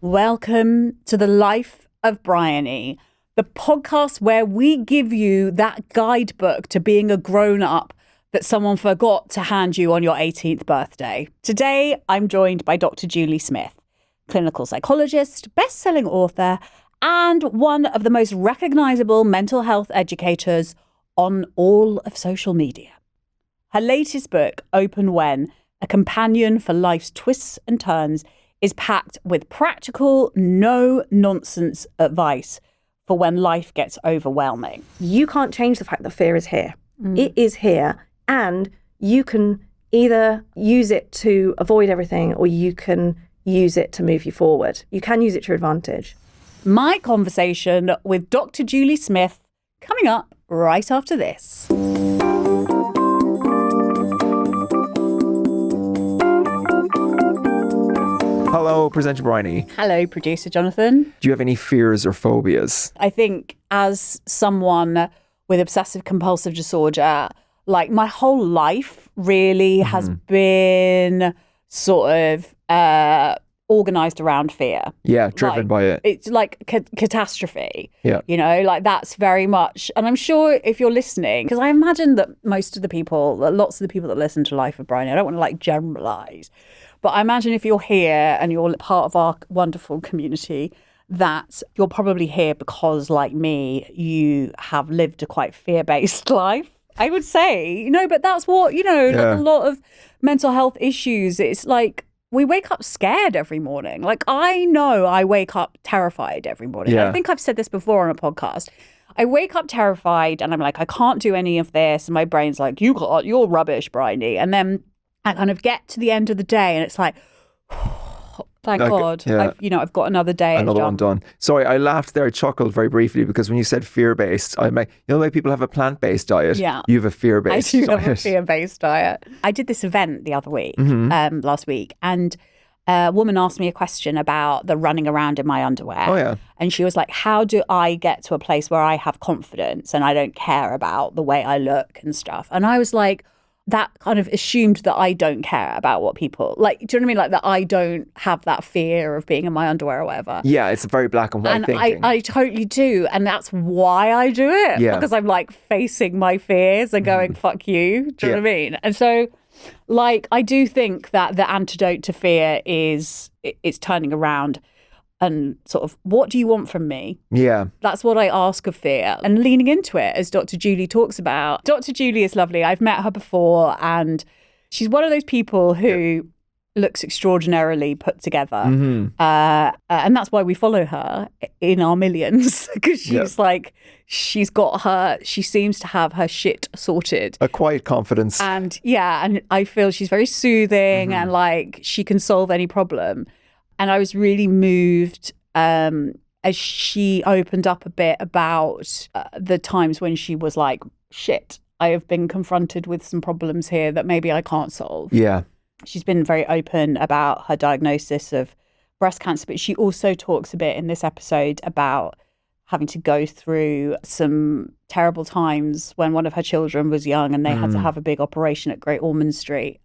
Welcome to the Life of Bryony, the podcast where we give you that guidebook to being a grown-up that someone forgot to hand you on your 18th birthday. Today, I'm joined by Dr. Julie Smith, clinical psychologist, best-selling author, and one of the most recognizable mental health educators on all of social media. Her latest book, Open When, a companion for life's twists and turns, is packed with practical, no-nonsense advice for when life gets overwhelming. You can't change the fact that fear is here. It is here, and you can either use it to avoid everything or you can use it to move you forward. You can use it to your advantage. My conversation with Dr. Julie Smith coming up right after this. Hello, presenter Bryony. Hello, producer Jonathan. Do you have any fears or phobias? I think as someone with obsessive compulsive disorder, like my whole life really has been sort of organized around fear. Yeah, driven by it. It's like catastrophe. Yeah. You know, like that's very much, and I'm sure if you're listening, because I imagine that lots of the people that listen to Life of Bryony, I don't want to like generalize, but I imagine if you're here and you're part of our wonderful community, that you're probably here because, like me, you have lived a quite fear-based life, I would say. But that's what, like a lot of mental health issues, it's like we wake up scared every morning. Like I know I wake up terrified every morning. Yeah. I think I've said this before on a podcast. I wake up terrified and I'm like, I can't do any of this. And my brain's like, you're rubbish, Bryony. And then I kind of get to the end of the day and it's like, thank God, yeah. I've got another day. Another one done. Sorry, I laughed there, I chuckled very briefly because when you said fear-based, I'm like, the way people have a plant-based diet, Yeah. you have a fear-based diet. I do have a fear-based diet. I did this event the other week, last week, and a woman asked me a question about the running around in my underwear. Oh, yeah. And she was like, how do I get to a place where I have confidence and I don't care about the way I look and stuff? And I was like, that kind of assumed that I don't care about what people like. Do you know what I mean? Like that I don't have that fear of being in my underwear or whatever. Yeah, it's a very black and white thinking. I totally do. And that's why I do it. Yeah. Because I'm like facing my fears and going, fuck you. Do you know what I mean? And so like, I do think that the antidote to fear is it's turning around and sort of, what do you want from me? Yeah. That's what I ask of fear and leaning into it, as Dr. Julie talks about. Dr. Julie is lovely. I've met her before and she's one of those people who looks extraordinarily put together. And that's why we follow her in our millions, because she's like, she seems to have her shit sorted. A quiet confidence. And and I feel she's very soothing and like she can solve any problem. And I was really moved as she opened up a bit about the times when she was like, shit, I have been confronted with some problems here that maybe I can't solve. Yeah. She's been very open about her diagnosis of breast cancer, but she also talks a bit in this episode about having to go through some terrible times when one of her children was young and they had to have a big operation at Great Ormond Street.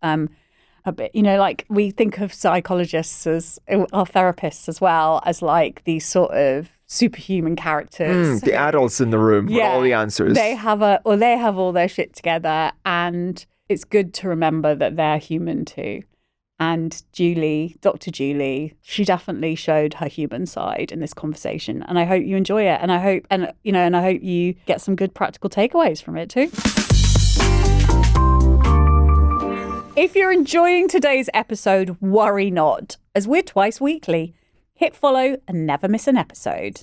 A bit, like we think of psychologists as our therapists as well as like these sort of superhuman characters. The adults in the room with all the answers. They have all their shit together, and it's good to remember that they're human too. And Dr. Julie, she definitely showed her human side in this conversation, and I hope you enjoy it, and I hope you get some good practical takeaways from it too. If you're enjoying today's episode, worry not, as we're twice weekly. Hit follow and never miss an episode.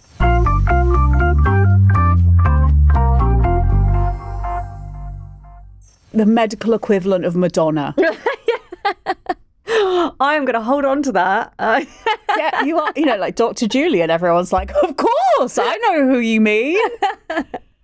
The medical equivalent of Madonna. I am going to hold on to that. Yeah, you are, like Dr. Julie, and everyone's like, of course, I know who you mean.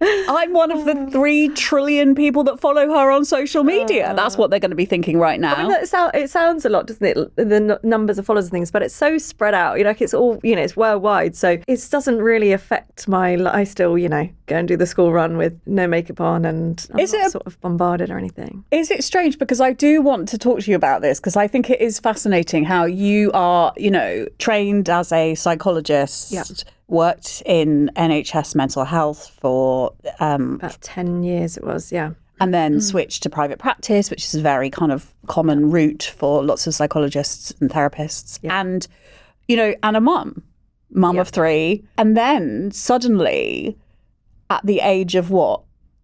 I'm one of the 3 trillion people that follow her on social media. That's what they're going to be thinking right now. I mean, it sounds a lot, doesn't it? The numbers of followers and things, but it's so spread out. Like it's all, it's worldwide. So it doesn't really affect my life. I still, go and do the school run with no makeup on, and I'm not sort of bombarded or anything. Is it strange? Because I do want to talk to you about this, because I think it is fascinating how you are, trained as a psychologist, worked in NHS mental health for about 10 years it was, and then switched to private practice, which is a very kind of common route for lots of psychologists and therapists, and and a mum of 3, and then suddenly at the age of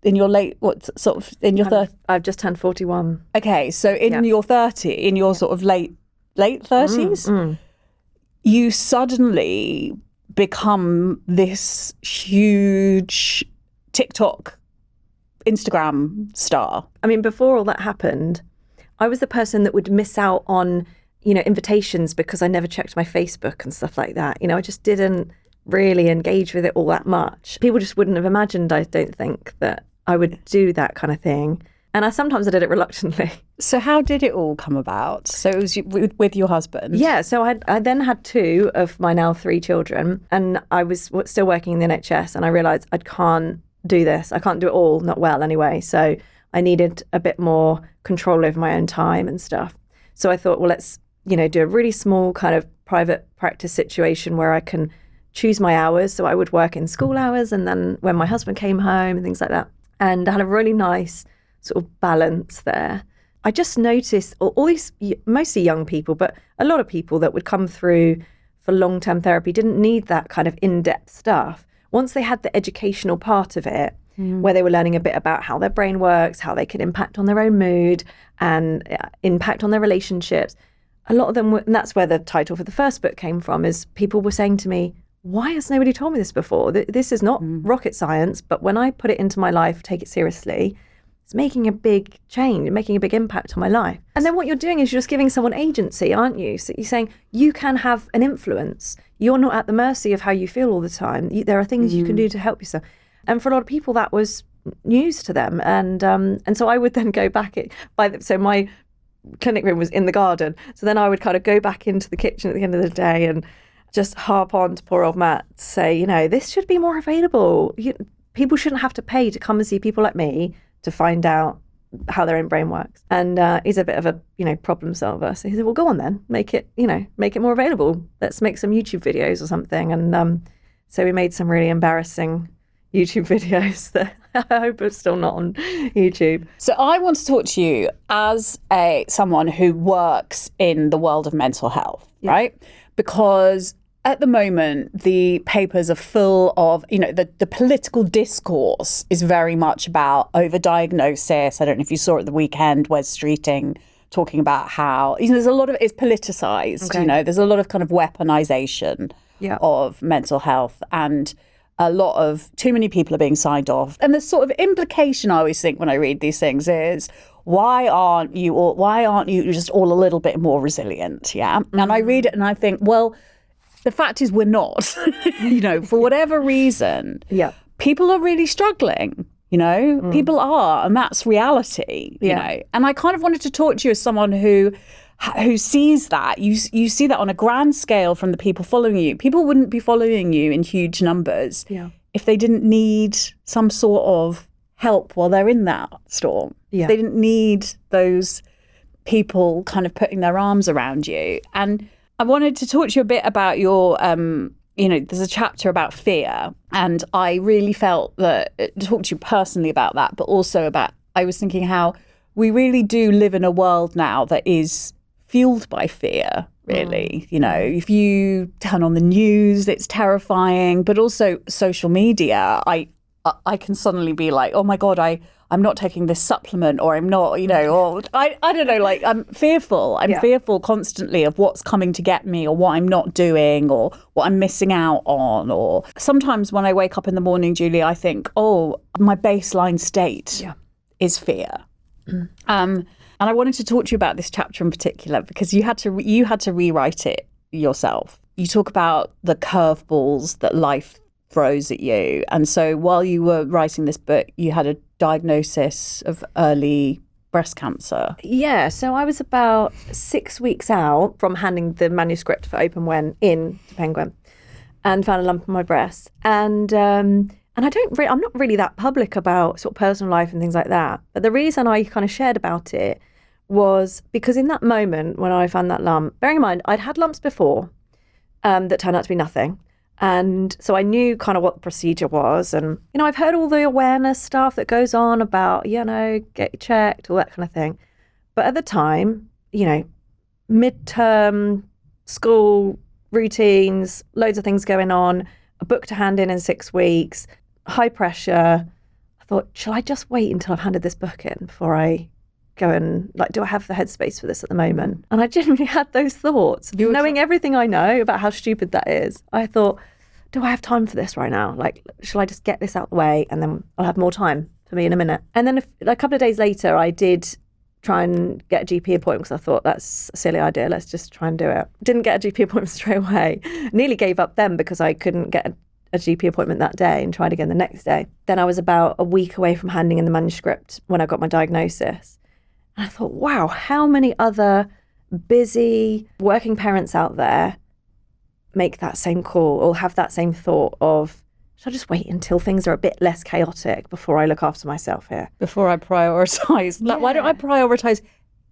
in your late I've just turned 41. Okay, so in your sort of late 30s, you suddenly become this huge TikTok, Instagram star. I mean, before all that happened, I was the person that would miss out on, invitations because I never checked my Facebook and stuff like that. I just didn't really engage with it all that much. People just wouldn't have imagined, I don't think, that I would do that kind of thing. And sometimes I did it reluctantly. So how did it all come about? So it was with your husband? Yeah, so I then had 2 of my now 3 children, and I was still working in the NHS, and I realised I can't do this. I can't do it all, not well anyway. So I needed a bit more control over my own time and stuff. So I thought, well, let's, do a really small kind of private practice situation where I can choose my hours. So I would work in school hours, and then when my husband came home and things like that. And I had a really nice sort of balance there. I just noticed all these, mostly young people, but a lot of people that would come through for long-term therapy didn't need that kind of in-depth stuff. Once they had the educational part of it, where they were learning a bit about how their brain works, how they can impact on their own mood and impact on their relationships, a lot of them and that's where the title for the first book came from, is people were saying to me, why has nobody told me this before? This is not rocket science, but when I put it into my life, take it seriously, it's making a big change, making a big impact on my life. And then what you're doing is you're just giving someone agency, aren't you? So you're saying you can have an influence. You're not at the mercy of how you feel all the time. There are things you can do to help yourself. And for a lot of people, that was news to them. And so I would then go back. So my clinic room was in the garden. So then I would kind of go back into the kitchen at the end of the day and just harp on to poor old Matt, say, this should be more available. People shouldn't have to pay to come and see people like me to find out how their own brain works. And he's a bit of a, problem solver. So he said, well, go on then, make it more available. Let's make some YouTube videos or something. And so we made some really embarrassing YouTube videos that I hope are still not on YouTube. So I want to talk to you as someone who works in the world of mental health, right? Because at the moment, the papers are full of, the political discourse is very much about overdiagnosis. I don't know if you saw at the weekend, Wes Streeting talking about how, there's a lot of it's politicized, there's a lot of kind of weaponization of mental health, and a lot of too many people are being signed off. And the sort of implication I always think when I read these things is, why aren't you just all a little bit more resilient? Yeah. And I read it and I think, well, the fact is we're not, for whatever reason, people are really struggling, people are, and that's reality, you know. And I kind of wanted to talk to you as someone who sees that. You see that on a grand scale from the people following you. People wouldn't be following you in huge numbers if they didn't need some sort of help while they're in that storm. They didn't need those people kind of putting their arms around you. And I wanted to talk to you a bit about your, there's a chapter about fear. And I really felt that, talk to you personally about that, but also about, I was thinking how we really do live in a world now that is fueled by fear, really. If you turn on the news, it's terrifying, but also social media, I can suddenly be like, oh my God, I'm not taking this supplement, or I'm not, or I don't know, like I'm fearful. I'm fearful constantly of what's coming to get me, or what I'm not doing, or what I'm missing out on. Or sometimes when I wake up in the morning, Julie, I think, oh, my baseline state is fear. And I wanted to talk to you about this chapter in particular because you had to rewrite it yourself. You talk about the curveballs that life throws at you. And so while you were writing this book, you had a diagnosis of early breast cancer. Yeah, so I was about 6 weeks out from handing the manuscript for Open When in to Penguin, and found a lump on my breast. And I'm not really that public about sort of personal life and things like that. But the reason I kind of shared about it was because in that moment when I found that lump, bearing in mind I'd had lumps before that turned out to be nothing. And so I knew kind of what the procedure was. And, I've heard all the awareness stuff that goes on about, get checked, all that kind of thing. But at the time, midterm, school, routines, loads of things going on, a book to hand in 6 weeks, high pressure. I thought, shall I just wait until I've handed this book in before I go and, do I have the headspace for this at the moment? And I genuinely had those thoughts. Knowing everything I know about how stupid that is, I thought, do I have time for this right now? Shall I just get this out the way and then I'll have more time for me in a minute? And then a couple of days later, I did try and get a GP appointment because I thought that's a silly idea. Let's just try and do it. Didn't get a GP appointment straight away. Nearly gave up then because I couldn't get a GP appointment that day and tried again the next day. Then I was about a week away from handing in the manuscript when I got my diagnosis. And I thought, wow, how many other busy working parents out there make that same call or have that same thought of, should I just wait until things are a bit less chaotic before I look after myself here? Before I prioritise. Why don't I prioritise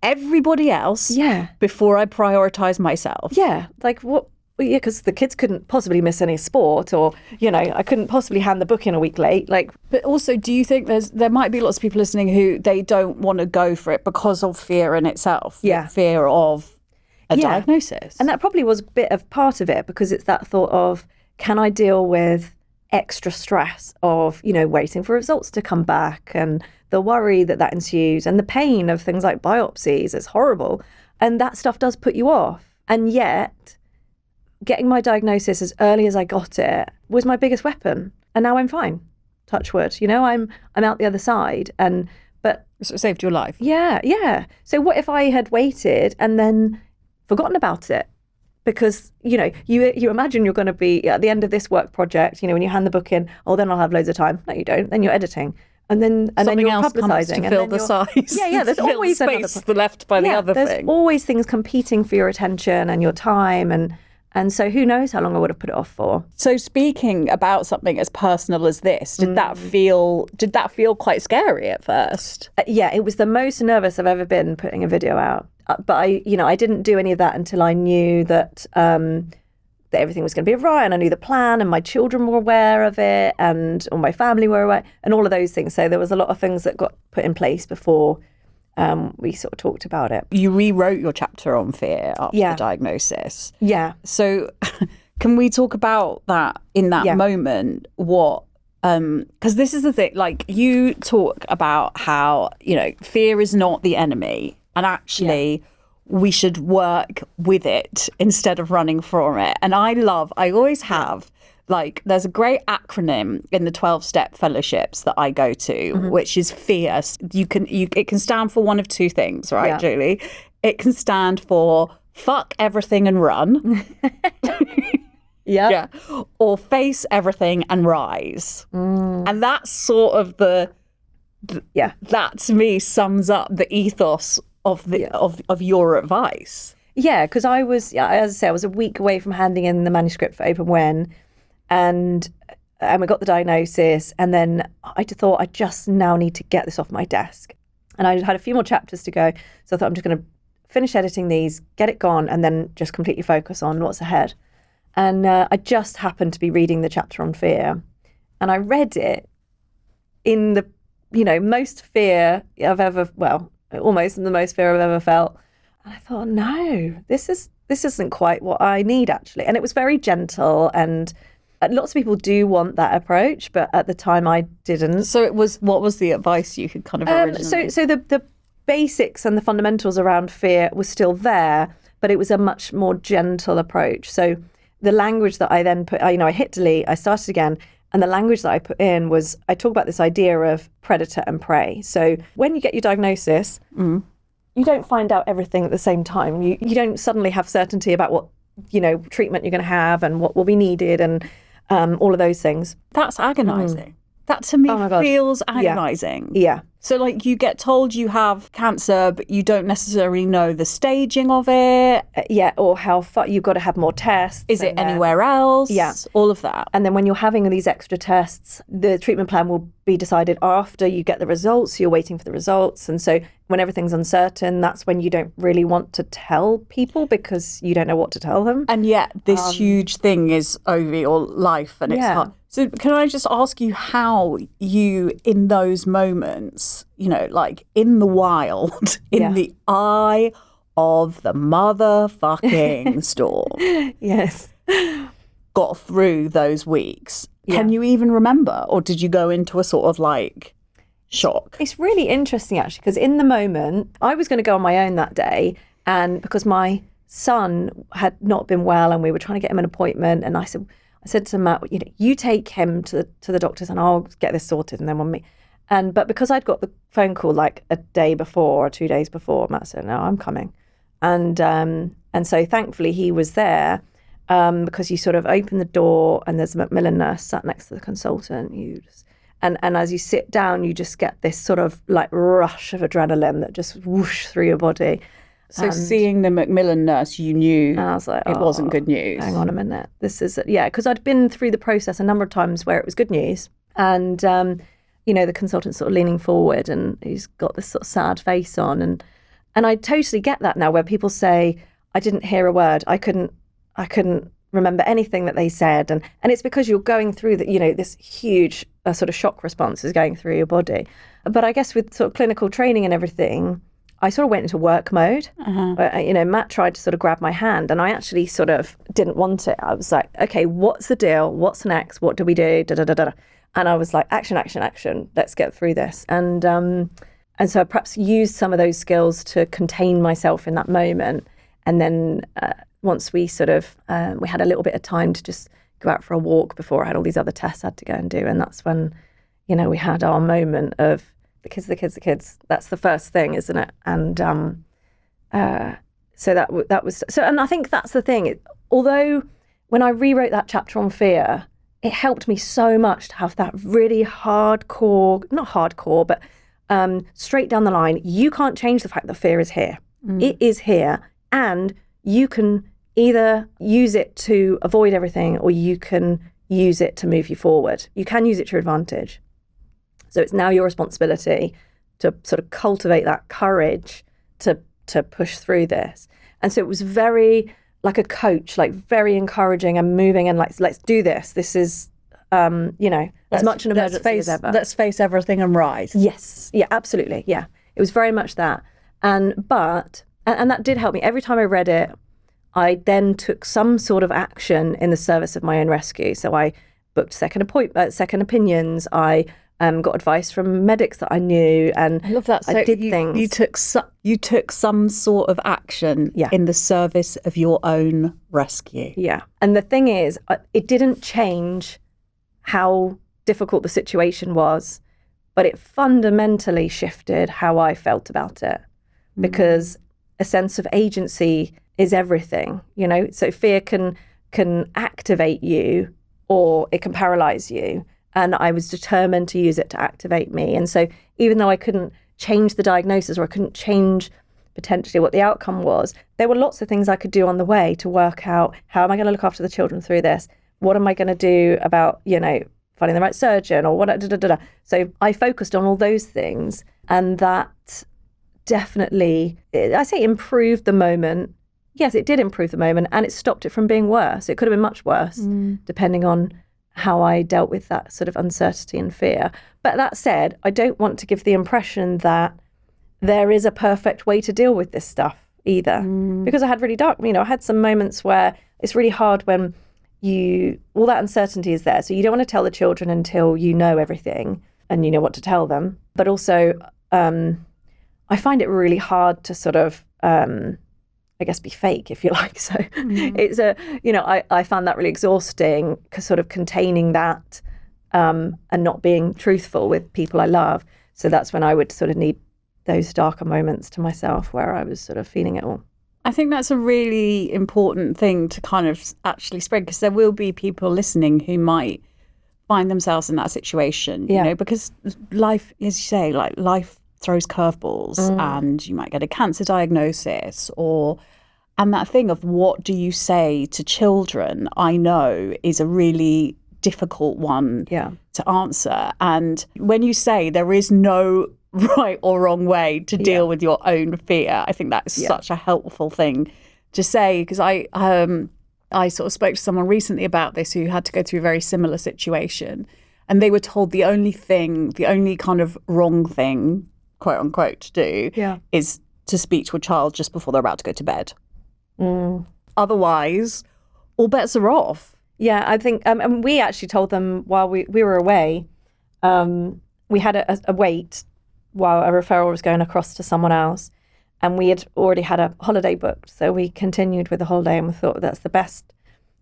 everybody else before I prioritise myself? Yeah. What? Well, yeah, because the kids couldn't possibly miss any sport, or, I couldn't possibly hand the book in a week late. But also, do you think there might be lots of people listening who they don't want to go for it because of fear in itself? Yeah. Fear of a diagnosis. And that probably was a bit of part of it, because it's that thought of, can I deal with extra stress of, waiting for results to come back and the worry that ensues and the pain of things like biopsies? It's horrible. And that stuff does put you off. And yet, getting my diagnosis as early as I got it was my biggest weapon. And now I'm fine. Touch wood. I'm out the other side. But so it saved your life. Yeah. So what if I had waited and then forgotten about it? Because, you imagine you're going to be at the end of this work project, when you hand the book in, then I'll have loads of time. No, you don't. Then you're editing. And then something you're else comes publicising. to fill the size. Yeah, there's always space left by the other there's thing. always things competing for your attention and your time, and so who knows how long I would have put it off for. So speaking about something as personal as this, did that feel quite scary at first? Yeah, it was the most nervous I've ever been putting a video out. But I didn't do any of that until I knew that that everything was going to be right, and I knew the plan, and my children were aware of it, and all my family were aware, and all of those things. So there was a lot of things that got put in place before we sort of talked about it. You rewrote your chapter on fear after the diagnosis. Yeah. So can we talk about that in that moment? What, because this is the thing, you talk about how, fear is not the enemy, and actually we should work with it instead of running from it. And I always have, there's a great acronym in the 12-step fellowships that I go to, which is FIRST. It can stand for one of two things, right, Julie? It can stand for fuck everything and run. Yeah. Or face everything and rise. And that's sort of that to me sums up the ethos of your advice. Yeah, because I was, as I say, I was a week away from handing in the manuscript for Open When, and we got the diagnosis, and then I thought I just now need to get this off my desk. And I had a few more chapters to go, so I thought I'm just going to finish editing these, get it gone, and then just completely focus on what's ahead. And I just happened to be reading the chapter on fear, and I read it in the, most fear I've ever, almost the most fear I've ever felt. And I thought, no, this isn't quite what I need, actually. And it was very gentle, and lots of people do want that approach, but at the time I didn't. So what was the advice you could kind of originally? So the basics and the fundamentals around fear was still there, but it was a much more gentle approach. So the language that I then put, I hit delete, I started again, and the language that I put in was, I talk about this idea of predator and prey. So when you get your diagnosis, you don't find out everything at the same time. You don't suddenly have certainty about what, treatment you're going to have and what will be needed. And all of those things. That's agonizing. That to me Oh my God. feels agonizing. Yeah. So like you get told you have cancer, but you don't necessarily know the staging of it. Yeah, or how far you've got to have more tests. Is it anywhere else? Yeah. All of that. And then when you're having these extra tests, the treatment plan will be decided after you get the results. You're waiting for the results. And so when everything's uncertain, that's when you don't really want to tell people because you don't know what to tell them. And yet this huge thing is over your life and it's hard. So can I just ask you how you, in those moments, you know, like in the wild, in the eye of the motherfucking storm, Yes. got through those weeks? Can you even remember? Or did you go into a sort of like shock? It's really interesting actually, because in the moment, I was going to go on my own that day. And because my son had not been well and we were trying to get him an appointment, and I said to Matt, you know, you take him to the doctors and I'll get this sorted and then we'll meet. But because I'd got the phone call like a day before or 2 days before, Matt said, no, I'm coming. And so thankfully he was there because you sort of open the door and there's a Macmillan nurse sat next to the consultant. And as you sit down, you just get this sort of like rush of adrenaline that just whoosh through your body. So seeing the Macmillan nurse, you knew and I was like, it wasn't good news. Hang on a minute. This is, because I'd been through the process a number of times where it was good news. And, you know, the consultant's sort of leaning forward and he's got this sort of sad face on. And I totally get that now where people say, I didn't hear a word. I couldn't remember anything that they said. And it's because you're going through that, you know, this huge sort of shock response is going through your body. But I guess with sort of clinical training and everything, I sort of went into work mode. You know, Matt tried to sort of grab my hand and I actually sort of didn't want it. I was like, okay, what's the deal? What's next? What do we do? Da, da, da, da. And I was like, action, action, action. Let's get through this. And so I perhaps used some of those skills to contain myself in that moment. And then once we sort of, we had a little bit of time to just go out for a walk before I had all these other tests I had to go and do. And that's when, you know, we had our moment of, the kids. That's the first thing, isn't it? And so that was so. And I think that's the thing. Although when I rewrote that chapter on fear, it helped me so much to have that really hardcore, not hardcore, but straight down the line. You can't change the fact that fear is here. It is here, and you can either use it to avoid everything, or you can use it to move you forward. You can use it to your advantage. So it's now your responsibility to sort of cultivate that courage to push through this. And so it was very like a coach, like very encouraging and moving and like, let's do this. This is, you know, as much an emergency as ever. Let's face everything and rise. Yes. Yeah, absolutely. Yeah. It was very much that. And that did help me. Every time I read it, I then took some sort of action in the service of my own rescue. So I booked second opinions. I got advice from medics that I knew, and I love that. So I did things. You took some sort of action in the service of your own rescue. Yeah, and the thing is, it didn't change how difficult the situation was, but it fundamentally shifted how I felt about it, because a sense of agency is everything. You know, so fear can activate you, or it can paralyze you. And I was determined to use it to activate me. And so even though I couldn't change the diagnosis, or I couldn't change potentially what the outcome was, there were lots of things I could do on the way to work out, how am I going to look after the children through this? What am I going to do about, you know, finding the right surgeon or what? So I focused on all those things. And that definitely, I say improved the moment. Yes, it did improve the moment, and it stopped it from being worse. It could have been much worse, depending on how I dealt with that sort of uncertainty and fear. But that said, I don't want to give the impression that there is a perfect way to deal with this stuff either, because I had really dark, you know, I had some moments where it's really hard when all that uncertainty is there. So you don't want to tell the children until you know everything and you know what to tell them. But also, I find it really hard to sort of, I guess, be fake, if you like. So it's I found that really exhausting, sort of containing that and not being truthful with people I love. So that's when I would sort of need those darker moments to myself where I was sort of feeling it all. I think that's a really important thing to kind of actually spread, because there will be people listening who might find themselves in that situation, you know, because life, as you say, like life throws curveballs and you might get a cancer diagnosis and that thing of what do you say to children, I know is a really difficult one to answer. And when you say there is no right or wrong way to deal with your own fear, I think that's such a helpful thing to say, because I sort of spoke to someone recently about this who had to go through a very similar situation, and they were told the only kind of wrong thing, quote unquote, to do is to speak to a child just before they're about to go to bed. Otherwise, all bets are off. Yeah, I think, and we actually told them while we were away, we had a wait while a referral was going across to someone else, and we had already had a holiday booked. So we continued with the holiday, and we thought that's the best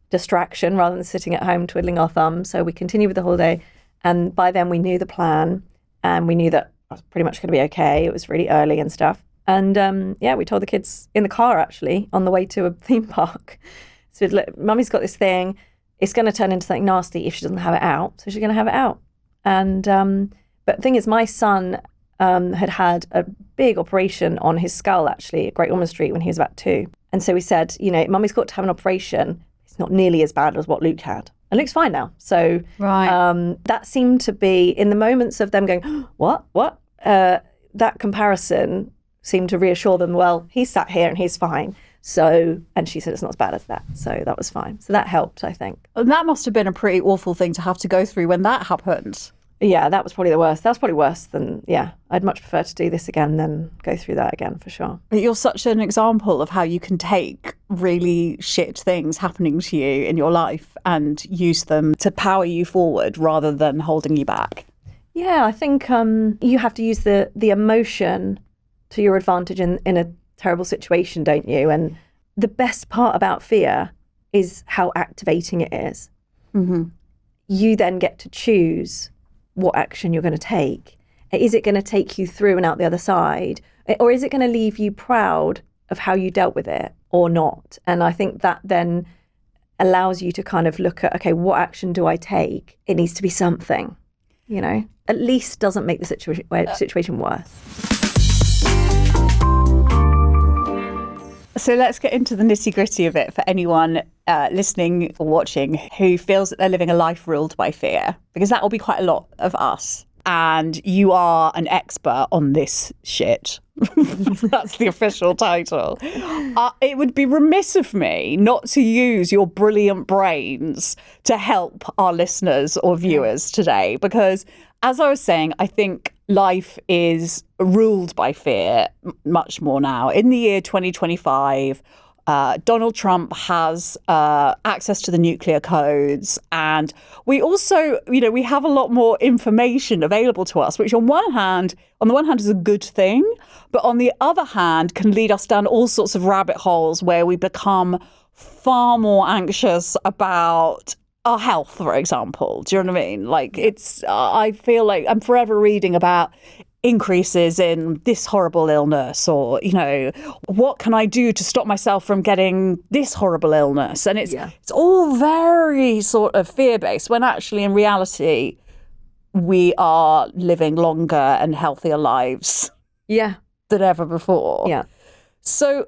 distraction rather than sitting at home twiddling our thumbs. So we continued with the holiday, and by then we knew the plan, and we knew that I was pretty much going to be okay. It was really early and stuff. And we told the kids in the car, actually, on the way to a theme park. So look, Mummy's got this thing. It's going to turn into something nasty if she doesn't have it out. So she's going to have it out. And but the thing is, my son had a big operation on his skull, actually, at Great Ormond Street when he was about 2. And so we said, you know, Mummy's got to have an operation. It's not nearly as bad as what Luke had. And Luke's fine now. So that seemed to be, in the moments of them going, what? That comparison seemed to reassure them, well, he's sat here and he's fine. So, and she said it's not as bad as that. So that was fine. So that helped, I think. And that must have been a pretty awful thing to have to go through when that happened. Yeah, that was probably the worst. That was probably worse than, I'd much prefer to do this again than go through that again, for sure. But you're such an example of how you can take really shit things happening to you in your life and use them to power you forward rather than holding you back. Yeah, I think you have to use the emotion to your advantage in a terrible situation, don't you? And the best part about fear is how activating it is. Mm-hmm. You then get to choose what action you're going to take. Is it going to take you through and out the other side? Or is it going to leave you proud of how you dealt with it or not? And I think that then allows you to kind of look at, okay, what action do I take? It needs to be something, you know, at least doesn't make the situation worse. So let's get into the nitty gritty of it for anyone listening or watching who feels that they're living a life ruled by fear, because that will be quite a lot of us. And you are an expert on this shit. That's the official title. It would be remiss of me not to use your brilliant brains to help our listeners or viewers today, because as I was saying, I think life is ruled by fear much more now. In the year 2025, Donald Trump has access to the nuclear codes, and we also, we have a lot more information available to us, which on the one hand is a good thing, but on the other hand can lead us down all sorts of rabbit holes where we become far more anxious about our health, for example. Do you know what I mean? Like I feel like I'm forever reading about increases in this horrible illness, or, what can I do to stop myself from getting this horrible illness? And it's all very sort of fear-based, when actually in reality, we are living longer and healthier lives than ever before. Yeah. So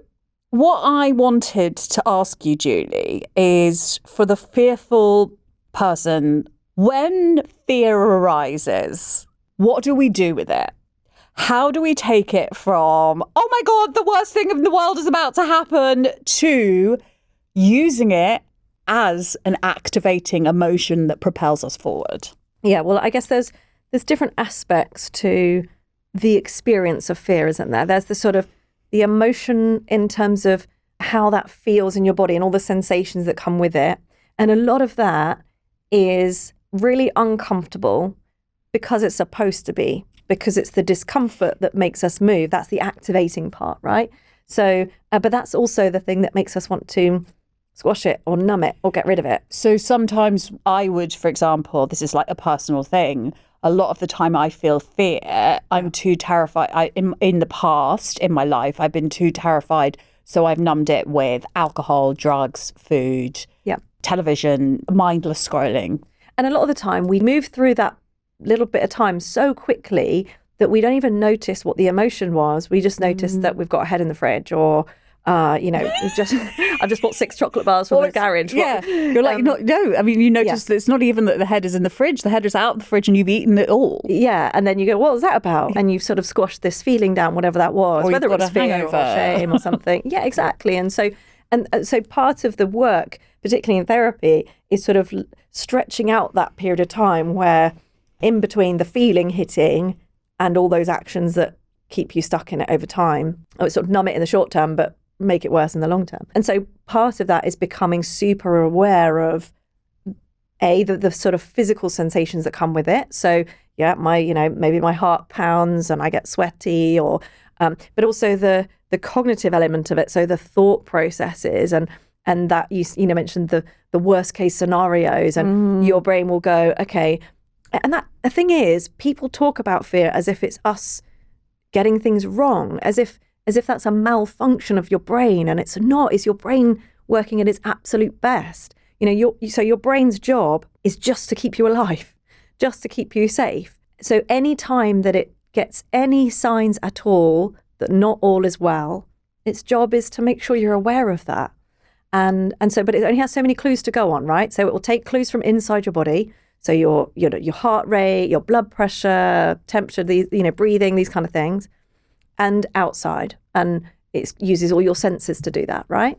what I wanted to ask you, Julie, is for the fearful person, when fear arises, what do we do with it? How do we take it from, oh my God, the worst thing in the world is about to happen, to using it as an activating emotion that propels us forward? Yeah, well, I guess there's different aspects to the experience of fear, isn't there? There's the sort of the emotion in terms of how that feels in your body and all the sensations that come with it. And a lot of that is really uncomfortable because it's supposed to be, because it's the discomfort that makes us move. That's the activating part, right? So, but that's also the thing that makes us want to squash it or numb it or get rid of it. So sometimes I would, for example, this is like a personal thing, a lot of the time I feel fear, I'm too terrified. In the past, in my life, I've been too terrified So I've numbed it with alcohol, drugs, food, Yeah. television, mindless scrolling. And a lot of the time we move through that little bit of time so quickly that we don't even notice what the emotion was. We just notice that we've got a head in the fridge, or we've just I've just bought 6 chocolate bars from the garage. Yeah, you're like, you notice that it's not even that the head is in the fridge. The head is out of the fridge and you've eaten it all. Yeah, and then you go, what was that about? And you've sort of squashed this feeling down, whatever that was, Or whether you've it got was a fear hangover. or shame or something. Yeah, exactly. And so part of the work, particularly in therapy, is sort of stretching out that period of time where in between the feeling hitting and all those actions that keep you stuck in it over time, or sort of numb it in the short term, but make it worse in the long term. And so part of that is becoming super aware of the sort of physical sensations that come with it. So yeah, maybe my heart pounds and I get sweaty, or but also the cognitive element of it. So the thought processes and that you mentioned the worst case scenarios, and your brain will go, okay. And that the thing is, people talk about fear as if it's us getting things wrong, as if that's a malfunction of your brain, and it's not. It's your brain working at its absolute best. So your brain's job is just to keep you alive, just to keep you safe. So any time that it gets any signs at all that not all is well, its job is to make sure you're aware of that. And so, but it only has so many clues to go on, right? So it will take clues from inside your body. So your heart rate, your blood pressure, temperature, these, breathing, these kind of things, and outside. And it uses all your senses to do that, right?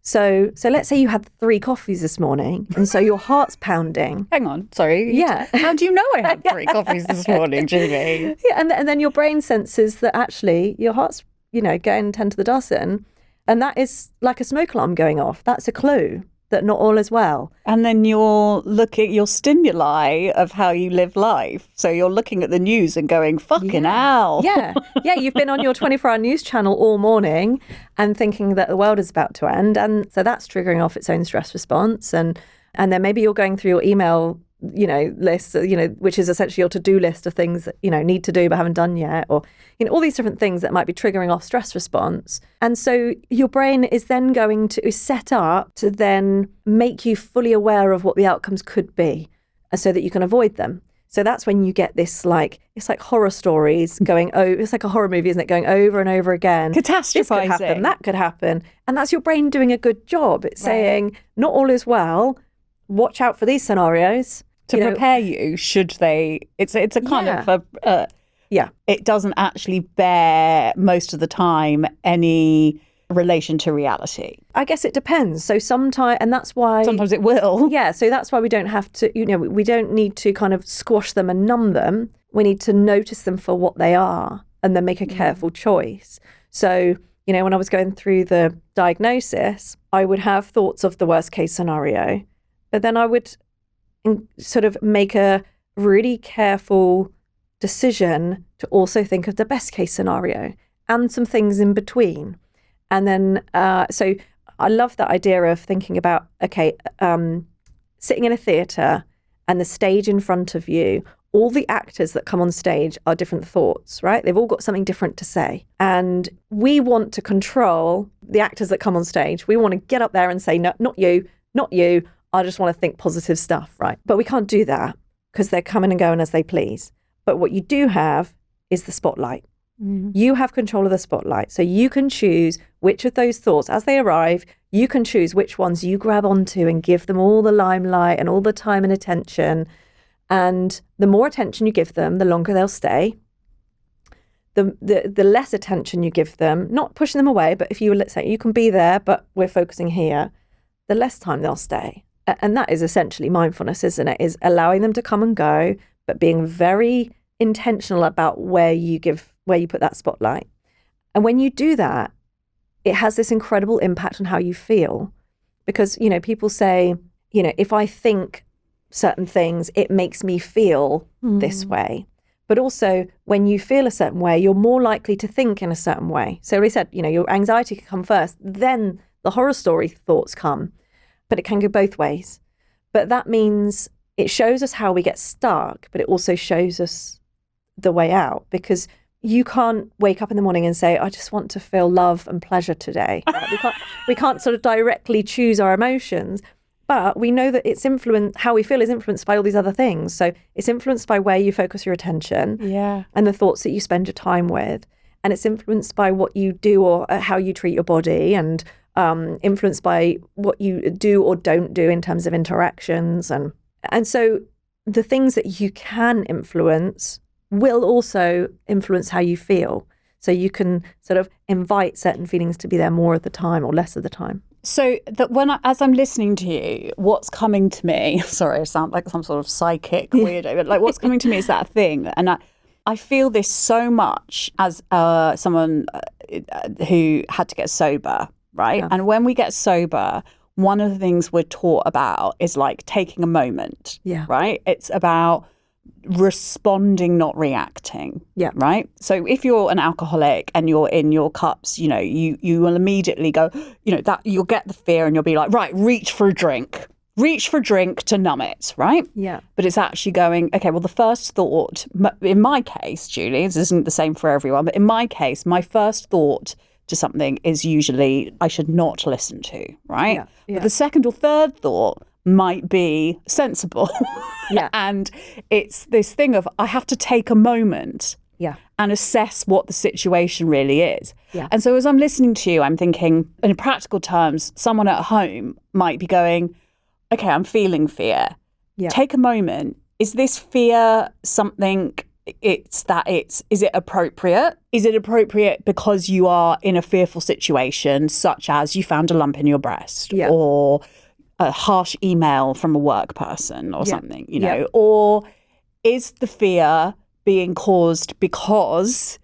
So let's say you had 3 coffees this morning, and so your heart's pounding. Hang on, sorry. Yeah. How do you know I had 3 coffees this morning, Julie? Yeah, and then your brain senses that actually your heart's, going 10 to the dozen, and that is like a smoke alarm going off. That's a clue that not all is well. And then you're looking, your stimuli of how you live life. So you're looking at the news and going, fucking hell. Yeah. You've been on your 24-hour news channel all morning and thinking that the world is about to end. And so that's triggering off its own stress response. And then maybe you're going through your email, list, which is essentially your to-do list of things that, need to do but haven't done yet, or, all these different things that might be triggering off stress response. And so your brain is then going to set up to then make you fully aware of what the outcomes could be, so that you can avoid them. So that's when you get this, it's like horror stories going, it's like a horror movie, isn't it? Going over and over again. Catastrophizing. This could happen, that could happen. And that's your brain doing a good job. It's saying, not all is well. Watch out for these scenarios. To prepare you, should they? It's a kind of it doesn't actually bear most of the time any relation to reality. I guess it depends. So sometimes it will. Yeah, so that's why we don't have to, we don't need to kind of squash them and numb them. We need to notice them for what they are and then make a careful choice. So, when I was going through the diagnosis, I would have thoughts of the worst case scenario, but then I would sort of make a really careful decision to also think of the best case scenario and some things in between. And then, so I love that idea of thinking about, sitting in a theatre and the stage in front of you, all the actors that come on stage are different thoughts, right? They've all got something different to say. And we want to control the actors that come on stage. We want to get up there and say, no, not you, not you. I just want to think positive stuff, right? But we can't do that because they're coming and going as they please. But what you do have is the spotlight. You have control of the spotlight. So you can choose which of those thoughts, as they arrive, you can choose which ones you grab onto and give them all the limelight and all the time and attention. And the more attention you give them, the longer they'll stay. The less attention you give them, not pushing them away, but if you, let's say, you can be there, but we're focusing here, the less time they'll stay. And that is essentially mindfulness, isn't it? Is allowing them to come and go, but being very intentional about where you put that spotlight. And when you do that, it has this incredible impact on how you feel. Because, people say, if I think certain things, it makes me feel this way. But also, when you feel a certain way, you're more likely to think in a certain way. So we said, your anxiety can come first, then the horror story thoughts come. But it can go both ways. But that means it shows us how we get stuck, but it also shows us the way out. Because you can't wake up in the morning and say, I just want to feel love and pleasure today. Right? We can't sort of directly choose our emotions, but we know that how we feel is influenced by all these other things. So it's influenced by where you focus your attention and the thoughts that you spend your time with. And it's influenced by what you do or how you treat your body, and influenced by what you do or don't do in terms of interactions. And so the things that you can influence will also influence how you feel. So you can sort of invite certain feelings to be there more of the time or less of the time. So that as I'm listening to you, what's coming to me, sorry, I sound like some sort of psychic weirdo, but like what's coming to me is that thing. And I feel this so much as someone who had to get sober, right? Yeah. And when we get sober, one of the things we're taught about is like taking a moment, right? It's about responding, not reacting. Yeah. Right. So if you're an alcoholic and you're in your cups, you know, you will immediately go, you know, that you'll get the fear and you'll be like, right, reach for a drink to numb it. Right. Yeah. But it's actually going, okay, well, the first thought in my case, Julie, this isn't the same for everyone, but in my case, my first thought to something is usually I should not listen to. Right. Yeah. Yeah. But the second or third thought might be sensible. Yeah. And it's this thing of I have to take a moment and assess what the situation really is. Yeah. And so as I'm listening to you, I'm thinking in practical terms, someone at home might be going, okay, I'm feeling fear. Yeah. Take a moment. Is this fear something is it appropriate? Is it appropriate because you are in a fearful situation, such as you found a lump in your breast or a harsh email from a work person or something, you know, or is the fear being caused because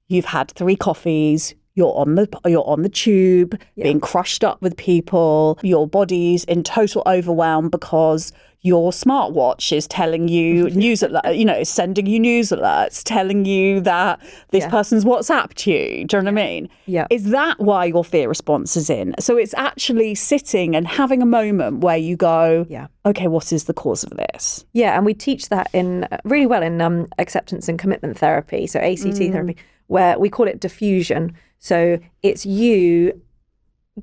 you've had 3 coffees, you're on the tube, being crushed up with people, your body's in total overwhelm because your smartwatch is telling you news alert, you know, sending you news alerts, telling you that this person's WhatsApped you. Do you know what I mean? Yeah. Is that why your fear response is in? So it's actually sitting and having a moment where you go, okay, what is the cause of this? Yeah, and we teach that in really well in acceptance and commitment therapy, so ACT therapy, where we call it diffusion. So it's you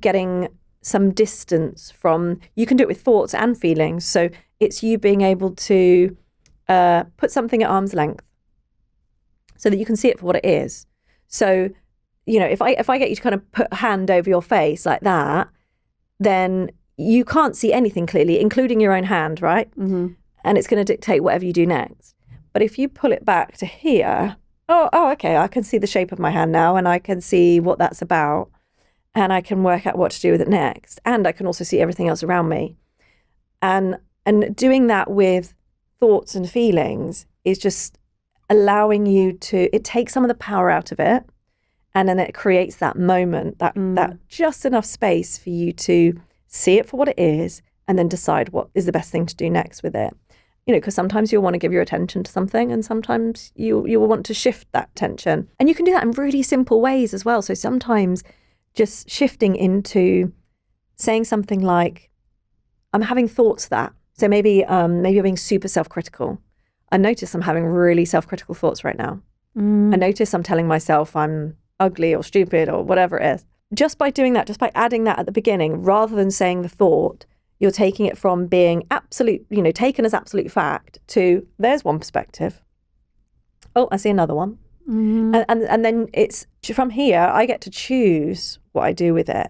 getting some distance from, you can do it with thoughts and feelings. So it's you being able to put something at arm's length so that you can see it for what it is. So, you know, if I get you to kind of put a hand over your face like that, then you can't see anything clearly, including your own hand, right? Mm-hmm. And it's going to dictate whatever you do next. But if you pull it back to here, oh, okay, I can see the shape of my hand now and I can see what that's about. And I can work out what to do with it next. And I can also see everything else around me. And doing that with thoughts and feelings is just allowing you to, it takes some of the power out of it. And then it creates that moment, that just enough space for you to see it for what it is and then decide what is the best thing to do next with it. You know, because sometimes you'll want to give your attention to something and sometimes you will want to shift that attention. And you can do that in really simple ways as well. So sometimes just shifting into saying something like, I'm having thoughts that. So maybe you're being super self-critical. I notice I'm having really self-critical thoughts right now. I notice I'm telling myself I'm ugly or stupid or whatever it is. Just by doing that, just by adding that at the beginning, rather than saying the thought, you're taking it from being absolute, you know, taken as absolute fact to there's one perspective. Oh, I see another one. And then it's from here, I get to choose what I do with it.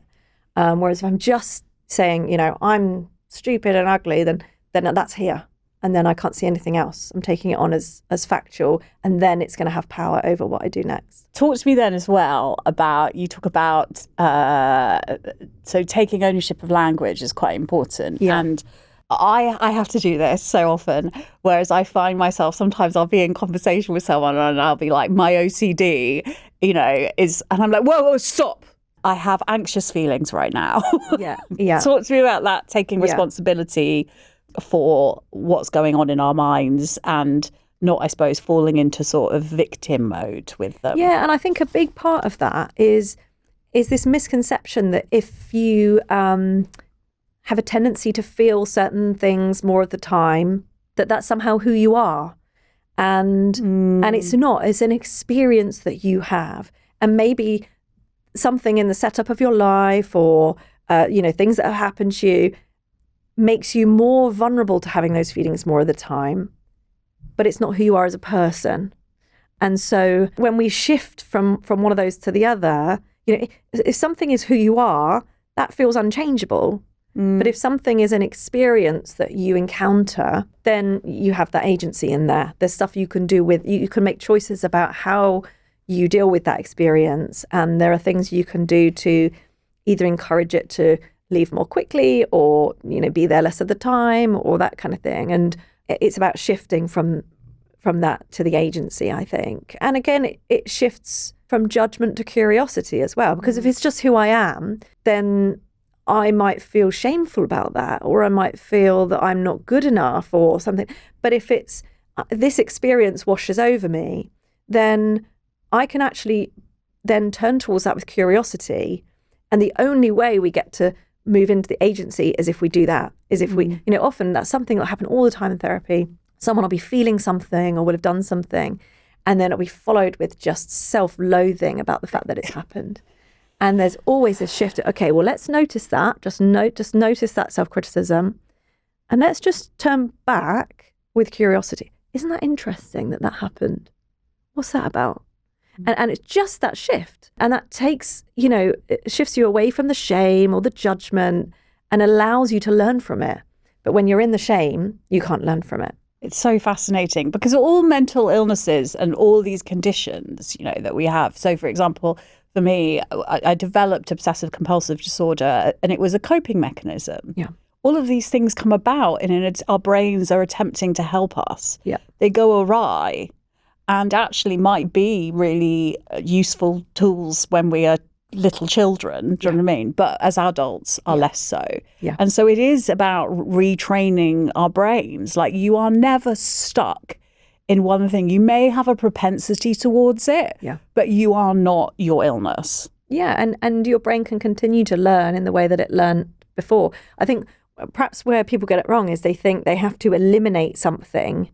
Whereas if I'm just saying, you know, I'm stupid and ugly, then that's here. And then I can't see anything else. I'm taking it on as factual, and then it's going to have power over what I do next. Talk to me then as well about, you talk about, so taking ownership of language is quite important. Yeah. And I have to do this so often, whereas I find myself, sometimes I'll be in conversation with someone and I'll be like, my OCD, you know, and I'm like, whoa, stop. I have anxious feelings right now. Yeah. Talk to me about that, taking responsibility for what's going on in our minds and not, I suppose, falling into sort of victim mode with them. Yeah, and I think a big part of that is this misconception that if you have a tendency to feel certain things more of the time, that's somehow who you are. And it's not. It's an experience that you have. And maybe something in the setup of your life or, things that have happened to you makes you more vulnerable to having those feelings more of the time. But it's not who you are as a person. And so when we shift from one of those to the other, if something is who you are, that feels unchangeable. But if something is an experience that you encounter, then you have that agency in there. There's stuff you can do with, you can make choices about how you deal with that experience. And there are things you can do to either encourage it to leave more quickly or, be there less of the time or that kind of thing. And it's about shifting from that to the agency, I think. And again, it shifts from judgment to curiosity as well, because if it's just who I am, then I might feel shameful about that, or I might feel that I'm not good enough or something. But if it's this experience washes over me, then I can actually then turn towards that with curiosity. And the only way we get to move into the agency is if we do that, is if we, often that's something that happens all the time in therapy. Someone will be feeling something or will have done something, and then it'll be followed with just self-loathing about the fact that it's happened. And there's always this shift. Okay, well, let's notice that. Just notice that self-criticism, and let's just turn back with curiosity. Isn't that interesting that happened? What's that about? And it's just that shift, and that takes, it shifts you away from the shame or the judgment, and allows you to learn from it. But when you're in the shame, you can't learn from it. It's so fascinating because all mental illnesses and all these conditions, that we have. So, for example, for me, I developed obsessive compulsive disorder, and it was a coping mechanism. Yeah. All of these things come about, and our brains are attempting to help us. Yeah. They go awry, and actually might be really useful tools when we are little children. Do you know what I mean? But as adults are less so. Yeah. And so it is about retraining our brains. Like, you are never stuck in one thing. You may have a propensity towards it, but you are not your illness. Yeah, and your brain can continue to learn in the way that it learned before. I think perhaps where people get it wrong is they think they have to eliminate something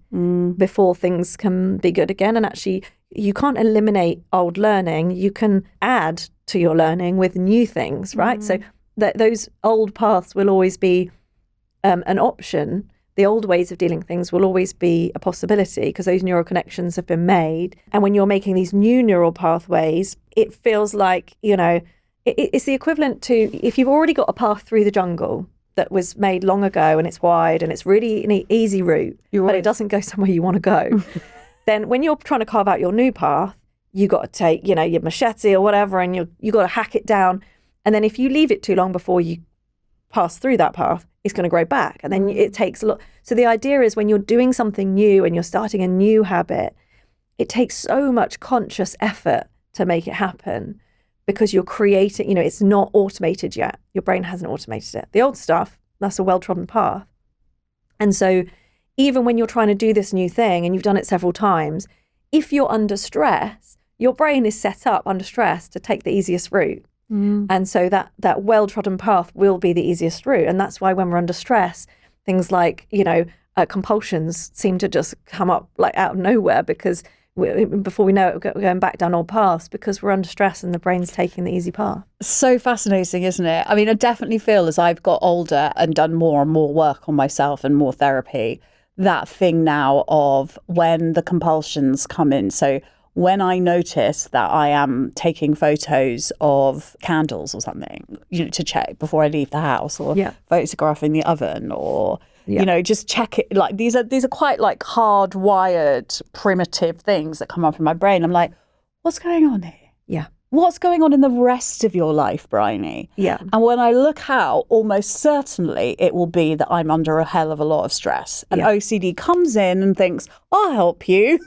before things can be good again. And actually, you can't eliminate old learning. You can add to your learning with new things, right? So those old paths will always be an option. The old ways of dealing with things will always be a possibility because those neural connections have been made. And when you're making these new neural pathways, it feels like, it's the equivalent to if you've already got a path through the jungle that was made long ago and it's wide and it's really an easy route, but it doesn't go somewhere you want to go. Then when you're trying to carve out your new path, you got to take, your machete or whatever, and you got to hack it down. And then if you leave it too long before you pass through that path, it's going to grow back. And then it takes a lot. So the idea is when you're doing something new and you're starting a new habit, it takes so much conscious effort to make it happen because you're creating, it's not automated yet. Your brain hasn't automated it. The old stuff, that's a well-trodden path. And so even when you're trying to do this new thing and you've done it several times, if you're under stress, your brain is set up under stress to take the easiest route. And so that well-trodden path will be the easiest route. And that's why when we're under stress, things like, compulsions seem to just come up like out of nowhere because before we know it, we're going back down old paths because we're under stress and the brain's taking the easy path. So fascinating, isn't it? I mean, I definitely feel as I've got older and done more and more work on myself and more therapy, that thing now of when the compulsions come in. So when I notice that I am taking photos of candles or something, to check before I leave the house, or photographing the oven, or just check it. Like these are quite like hardwired primitive things that come up in my brain. I'm like, what's going on here? Yeah. What's going on in the rest of your life, Bryony? Yeah. And when I look out, almost certainly it will be that I'm under a hell of a lot of stress. And OCD comes in and thinks, I'll help you.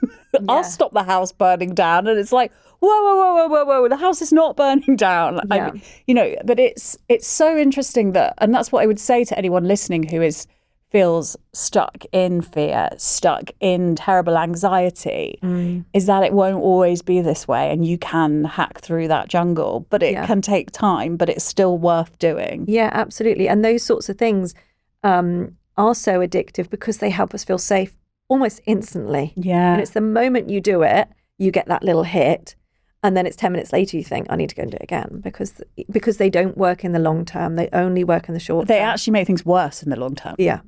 I'll stop the house burning down. And it's like, whoa, the house is not burning down. Yeah. But it's so interesting and that's what I would say to anyone listening who feels stuck in fear, stuck in terrible anxiety, is that it won't always be this way, and you can hack through that jungle, but it can take time, but it's still worth doing. Yeah, absolutely. And those sorts of things are so addictive because they help us feel safe almost instantly. Yeah. And it's the moment you do it, you get that little hit. And then it's 10 minutes later, you think, I need to go and do it again because they don't work in the long term. They only work in the short They term. actually make things worse in the long term. Yeah.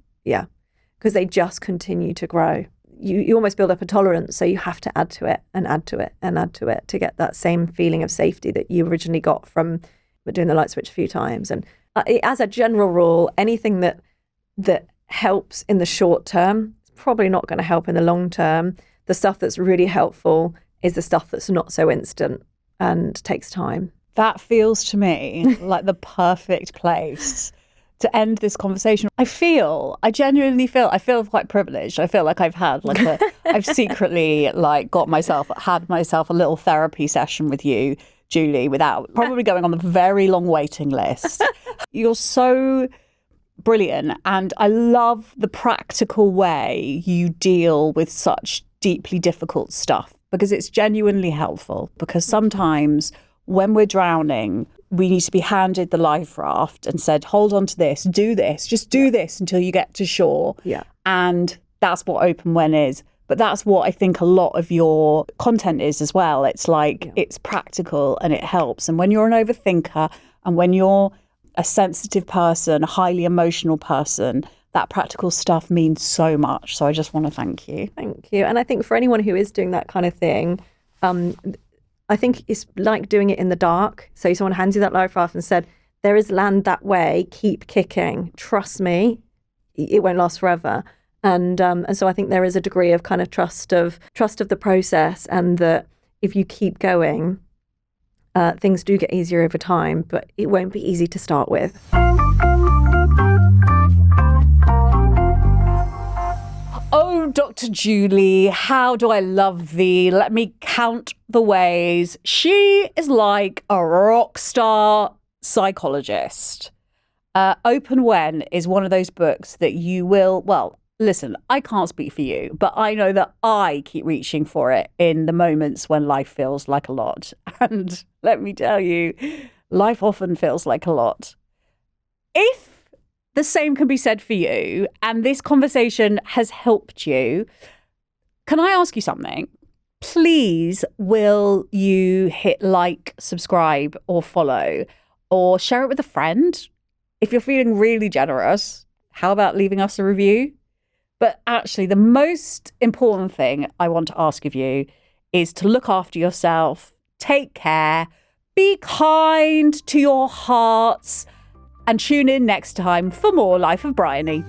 Because they just continue to grow. You almost build up a tolerance, so you have to add to it and add to it and add to it to get that same feeling of safety that you originally got from doing the light switch a few times. And as a general rule, anything that helps in the short term is probably not going to help in the long term. The stuff that's really helpful is the stuff that's not so instant and takes time. That feels to me like the perfect place to end this conversation. I genuinely feel quite privileged. I feel like I've secretly had myself a little therapy session with you, Julie, without probably going on the very long waiting list. You're so brilliant. And I love the practical way you deal with such deeply difficult stuff, because it's genuinely helpful. Because sometimes when we're drowning, we need to be handed the life raft and said, hold on to this, just do this until you get to shore. Yeah. And that's what Open When is. But that's what I think a lot of your content is as well. It's like, it's practical and it helps. And when you're an overthinker and when you're a sensitive person, a highly emotional person, that practical stuff means so much. So I just want to thank you. Thank you. And I think for anyone who is doing that kind of thing, I think it's like doing it in the dark. So someone hands you that life raft and said, there is land that way, keep kicking. Trust me, it won't last forever. And so I think there is a degree of kind of trust of the process, and that if you keep going, things do get easier over time, but it won't be easy to start with. Oh, Dr. Julie, how do I love thee? Let me count the ways. She is like a rock star psychologist. Open When is one of those books that you will, well, listen, I can't speak for you, but I know that I keep reaching for it in the moments when life feels like a lot. And let me tell you, life often feels like a lot. If the same can be said for you, and this conversation has helped you, can I ask you something? Please, will you hit like, subscribe, or follow, or share it with a friend? If you're feeling really generous, how about leaving us a review? But actually, the most important thing I want to ask of you is to look after yourself, take care, be kind to your hearts, and tune in next time for more Life of Bryony.